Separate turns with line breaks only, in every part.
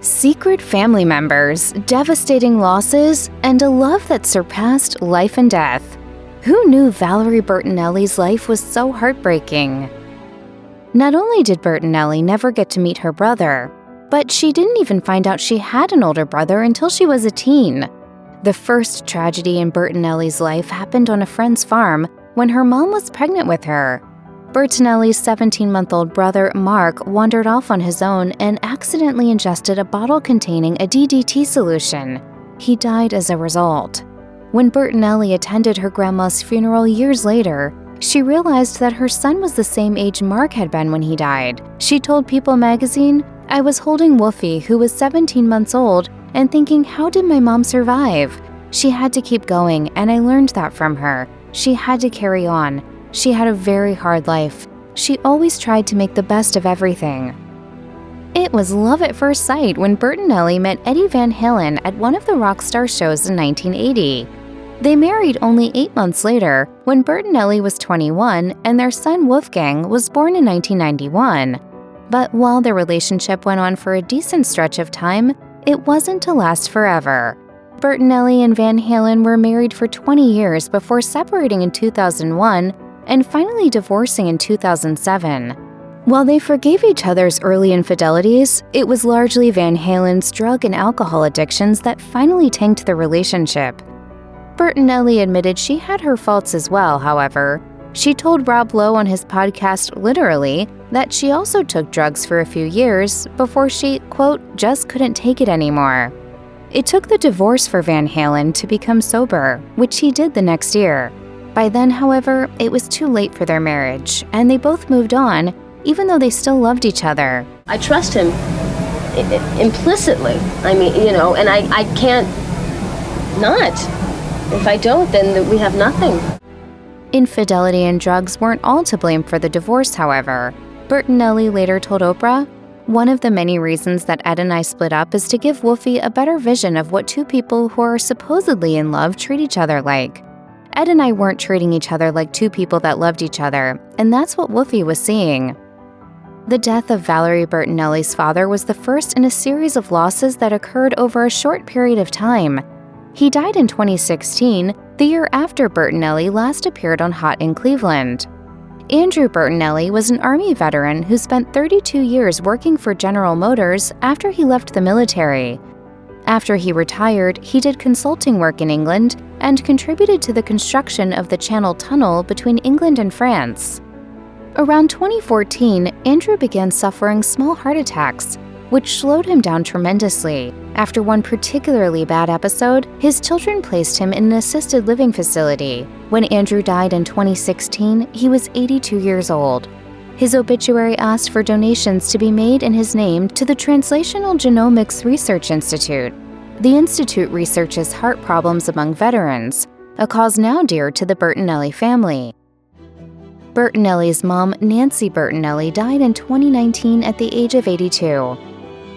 Secret family members, devastating losses, and a love that surpassed life and death. Who knew Valerie Bertinelli's life was so heartbreaking? Not only did Bertinelli never get to meet her brother, but she didn't even find out she had an older brother until she was a teen. The first tragedy in Bertinelli's life happened on a friend's farm when her mom was pregnant with her. Bertinelli's 17-month-old brother, Mark, wandered off on his own and accidentally ingested a bottle containing a DDT solution. He died as a result. When Bertinelli attended her grandma's funeral years later, she realized that her son was the same age Mark had been when he died. She told People magazine, "I was holding Woofie, who was 17 months old, and thinking, how did my mom survive? She had to keep going, and I learned that from her. She had to carry on. She had a very hard life. She always tried to make the best of everything." It was love at first sight when Bertinelli met Eddie Van Halen at one of the Rockstar shows in 1980. They married only 8 months later when Bertinelli was 21 and their son Wolfgang was born in 1991. But while their relationship went on for a decent stretch of time, it wasn't to last forever. Bertinelli and Van Halen were married for 20 years before separating in 2001 and finally divorcing in 2007. While they forgave each other's early infidelities, it was largely Van Halen's drug and alcohol addictions that finally tanked the relationship. Bertinelli admitted she had her faults as well, however. She told Rob Lowe on his podcast Literally that she also took drugs for a few years before she, quote, just couldn't take it anymore. It took the divorce for Van Halen to become sober, which he did the next year. By then, however, it was too late for their marriage, and they both moved on, even though they still loved each other.
I trust him implicitly. I mean, and I can't not. If I don't, then we have nothing.
Infidelity and drugs weren't all to blame for the divorce, however. Bertinelli later told Oprah, "One of the many reasons that Ed and I split up is to give Woofie a better vision of what two people who are supposedly in love treat each other like. Ed and I weren't treating each other like two people that loved each other, and that's what Woofie was seeing." The death of Valerie Bertinelli's father was the first in a series of losses that occurred over a short period of time. He died in 2016, the year after Bertinelli last appeared on Hot in Cleveland. Andrew Bertinelli was an Army veteran who spent 32 years working for General Motors after he left the military. After he retired, he did consulting work in England and contributed to the construction of the Channel Tunnel between England and France. Around 2014, Andrew began suffering small heart attacks, which slowed him down tremendously. After one particularly bad episode, his children placed him in an assisted living facility. When Andrew died in 2016, he was 82 years old. His obituary asked for donations to be made in his name to the Translational Genomics Research Institute. The institute researches heart problems among veterans, a cause now dear to the Bertinelli family. Bertinelli's mom, Nancy Bertinelli, died in 2019 at the age of 82.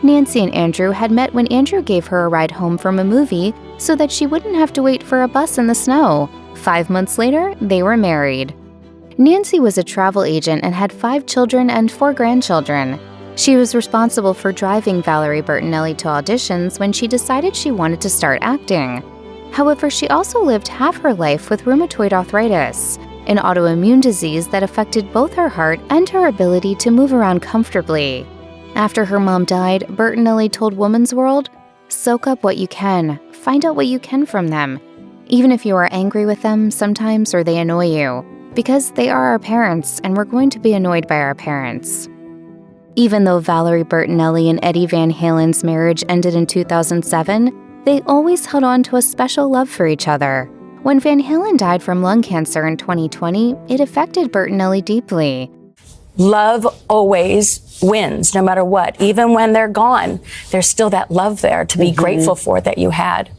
Nancy and Andrew had met when Andrew gave her a ride home from a movie so that she wouldn't have to wait for a bus in the snow. 5 months later, they were married. Nancy was a travel agent and had 5 children and 4 grandchildren. She was responsible for driving Valerie Bertinelli to auditions when she decided she wanted to start acting. However, she also lived half her life with rheumatoid arthritis, an autoimmune disease that affected both her heart and her ability to move around comfortably. After her mom died, Bertinelli told Woman's World, "Soak up what you can, find out what you can from them, even if you are angry with them sometimes or they annoy you, because they are our parents and we're going to be annoyed by our parents." Even though Valerie Bertinelli and Eddie Van Halen's marriage ended in 2007, they always held on to a special love for each other. When Van Halen died from lung cancer in 2020, it affected Bertinelli deeply.
Love always wins, no matter what. Even when they're gone, there's still that love there to be grateful for that you had.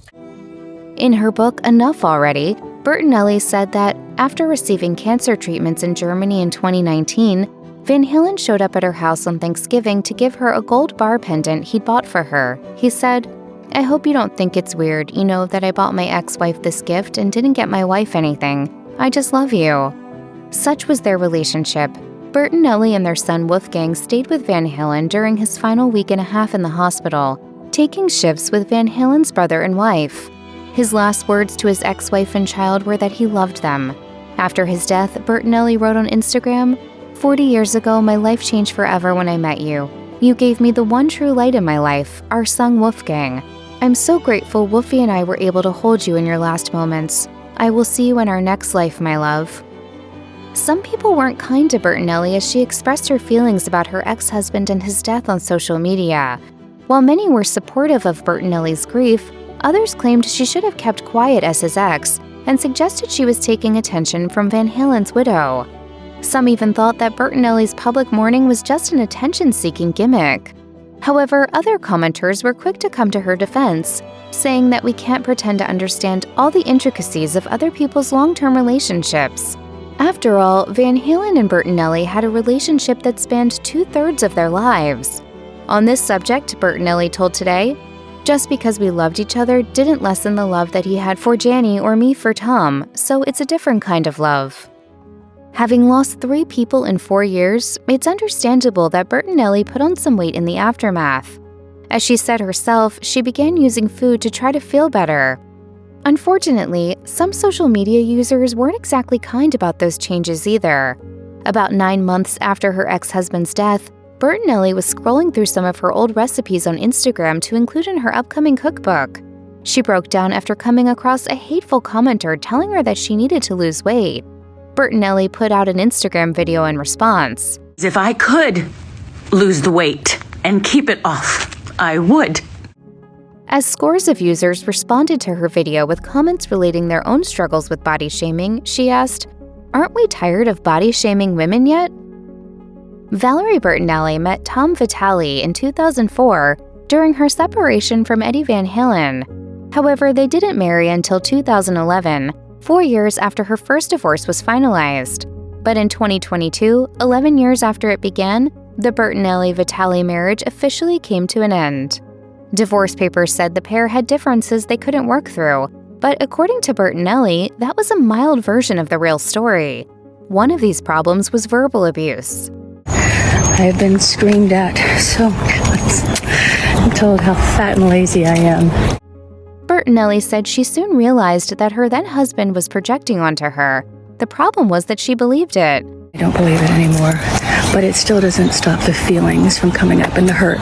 In her book, Enough Already, Bertinelli said that after receiving cancer treatments in Germany in 2019, Van Halen showed up at her house on Thanksgiving to give her a gold bar pendant he'd bought for her. He said, "I hope you don't think it's weird, that I bought my ex-wife this gift and didn't get my wife anything. I just love you." Such was their relationship. Bertinelli and their son Wolfgang stayed with Van Halen during his final week and a half in the hospital, taking shifts with Van Halen's brother and wife. His last words to his ex-wife and child were that he loved them. After his death, Bertinelli wrote on Instagram, "40 years ago, my life changed forever when I met you. You gave me the one true light in my life, our son Wolfgang. I'm so grateful Wolfie and I were able to hold you in your last moments. I will see you in our next life, my love." Some people weren't kind to Bertinelli as she expressed her feelings about her ex-husband and his death on social media. While many were supportive of Bertinelli's grief, others claimed she should have kept quiet as his ex and suggested she was taking attention from Van Halen's widow. Some even thought that Bertinelli's public mourning was just an attention-seeking gimmick. However, other commenters were quick to come to her defense, saying that we can't pretend to understand all the intricacies of other people's long-term relationships. After all, Van Halen and Bertinelli had a relationship that spanned 2/3 of their lives. On this subject, Bertinelli told Today, "Just because we loved each other didn't lessen the love that he had for Janny or me for Tom, so it's a different kind of love." Having lost 3 people in 4 years, it's understandable that Bertinelli put on some weight in the aftermath. As she said herself, she began using food to try to feel better. Unfortunately, some social media users weren't exactly kind about those changes either. About 9 months after her ex-husband's death, Bertinelli was scrolling through some of her old recipes on Instagram to include in her upcoming cookbook. She broke down after coming across a hateful commenter telling her that she needed to lose weight. Bertinelli put out an Instagram video in response.
"If I could lose the weight and keep it off, I would."
As scores of users responded to her video with comments relating their own struggles with body shaming, she asked, "Aren't we tired of body shaming women yet?" Valerie Bertinelli met Tom Vitale in 2004 during her separation from Eddie Van Halen. However, they didn't marry until 2011, 4 years after her first divorce was finalized. But in 2022, 11 years after it began, the Bertinelli-Vitale marriage officially came to an end. Divorce papers said the pair had differences they couldn't work through, but according to Bertinelli, that was a mild version of the real story. One of these problems was verbal abuse.
I've been screamed at so many times. I'm told how fat and lazy I am.
Bertinelli said she soon realized that her then-husband was projecting onto her. The problem was that she believed it.
I don't believe it anymore, but it still doesn't stop the feelings from coming up and the hurt.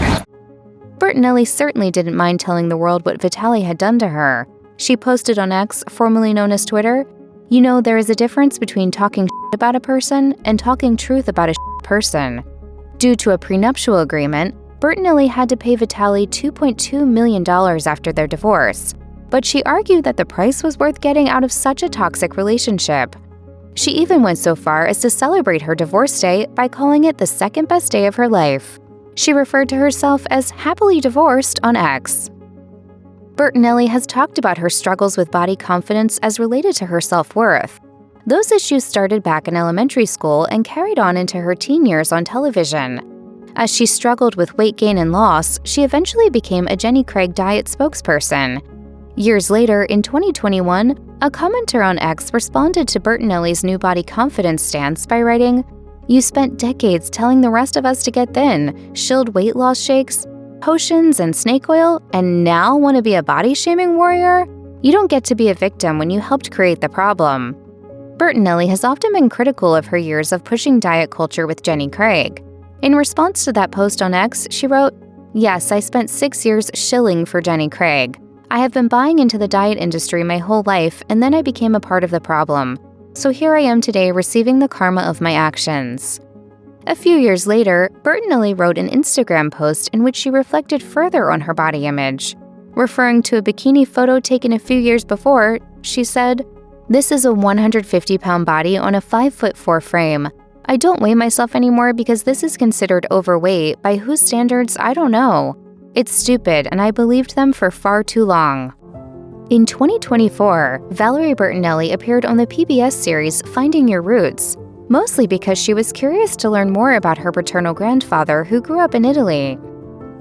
Bertinelli certainly didn't mind telling the world what Vitale had done to her. She posted on X, formerly known as Twitter, "You know, there is a difference between talking shit about a person and talking truth about a shit person." Due to a prenuptial agreement, Bertinelli had to pay Vitale $2.2 million after their divorce, but she argued that the price was worth getting out of such a toxic relationship. She even went so far as to celebrate her divorce day by calling it the second best day of her life. She referred to herself as happily divorced on X. Bertinelli has talked about her struggles with body confidence as related to her self-worth. Those issues started back in elementary school and carried on into her teen years on television. As she struggled with weight gain and loss, she eventually became a Jenny Craig diet spokesperson. Years later, in 2021, a commenter on X responded to Bertinelli's new body confidence stance by writing, "You spent decades telling the rest of us to get thin, shilled weight loss shakes, potions, and snake oil, and now want to be a body-shaming warrior? You don't get to be a victim when you helped create the problem." Bertinelli has often been critical of her years of pushing diet culture with Jenny Craig. In response to that post on X, she wrote, "Yes, I spent 6 years shilling for Jenny Craig. I have been buying into the diet industry my whole life, and then I became a part of the problem. So here I am today receiving the karma of my actions." A few years later, Bertinelli wrote an Instagram post in which she reflected further on her body image. Referring to a bikini photo taken a few years before, she said, "This is a 150-pound body on a 5'4" frame. I don't weigh myself anymore because this is considered overweight by whose standards I don't know. It's stupid, and I believed them for far too long." In 2024, Valerie Bertinelli appeared on the PBS series Finding Your Roots, mostly because she was curious to learn more about her paternal grandfather who grew up in Italy.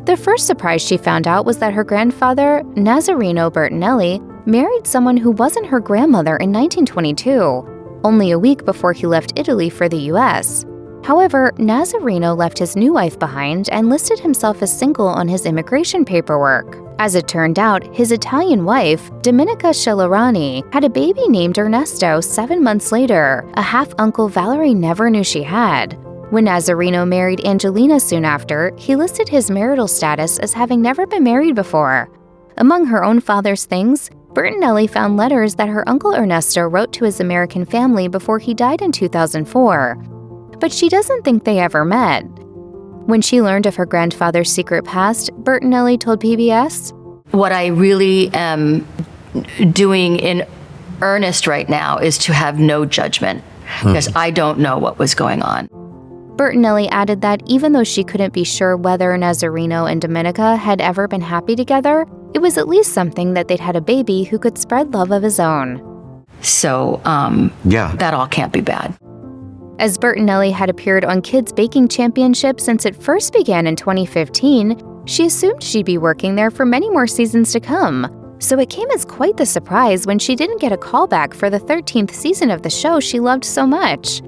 The first surprise she found out was that her grandfather, Nazareno Bertinelli, married someone who wasn't her grandmother in 1922, only a week before he left Italy for the US. However, Nazareno left his new wife behind and listed himself as single on his immigration paperwork. As it turned out, his Italian wife, Domenica Celerani, had a baby named Ernesto 7 months later, a half-uncle Valerie never knew she had. When Nazareno married Angelina soon after, he listed his marital status as having never been married before. Among her own father's things, Bertinelli found letters that her uncle Ernesto wrote to his American family before he died in 2004. But she doesn't think they ever met. When she learned of her grandfather's secret past, Bertinelli told PBS,
"What I really am doing in earnest right now is to have no judgment, because I don't know what was going on."
Bertinelli added that even though she couldn't be sure whether Nazareno and Domenica had ever been happy together, it was at least something that they'd had a baby who could spread love of his own.
So, that all can't be bad.
As Bertinelli had appeared on Kids Baking Championship since it first began in 2015, she assumed she'd be working there for many more seasons to come. So it came as quite the surprise when she didn't get a callback for the 13th season of the show she loved so much.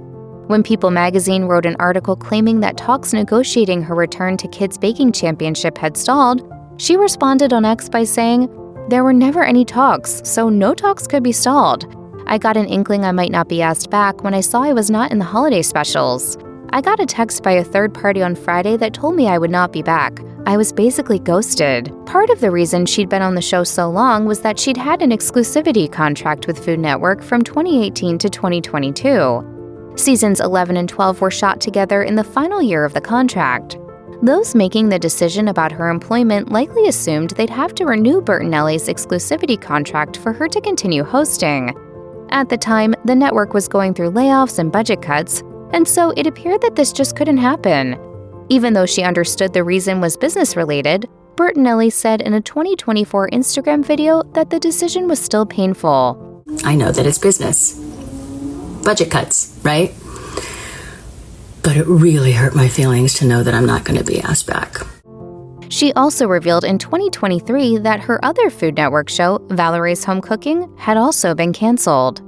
When People magazine wrote an article claiming that talks negotiating her return to Kids Baking Championship had stalled, she responded on X by saying, "There were never any talks, so no talks could be stalled. I got an inkling I might not be asked back when I saw I was not in the holiday specials. I got a text by a third party on Friday that told me I would not be back. I was basically ghosted." Part of the reason she'd been on the show so long was that she'd had an exclusivity contract with Food Network from 2018 to 2022. Seasons 11 and 12 were shot together in the final year of the contract. Those making the decision about her employment likely assumed they'd have to renew Bertinelli's exclusivity contract for her to continue hosting. At the time, the network was going through layoffs and budget cuts, and so it appeared that this just couldn't happen. Even though she understood the reason was business-related, Bertinelli said in a 2024 Instagram video that the decision was still painful.
"I know that it's business. Budget cuts, right? But it really hurt my feelings to know that I'm not going to be asked back."
She also revealed in 2023 that her other Food Network show, Valerie's Home Cooking, had also been canceled.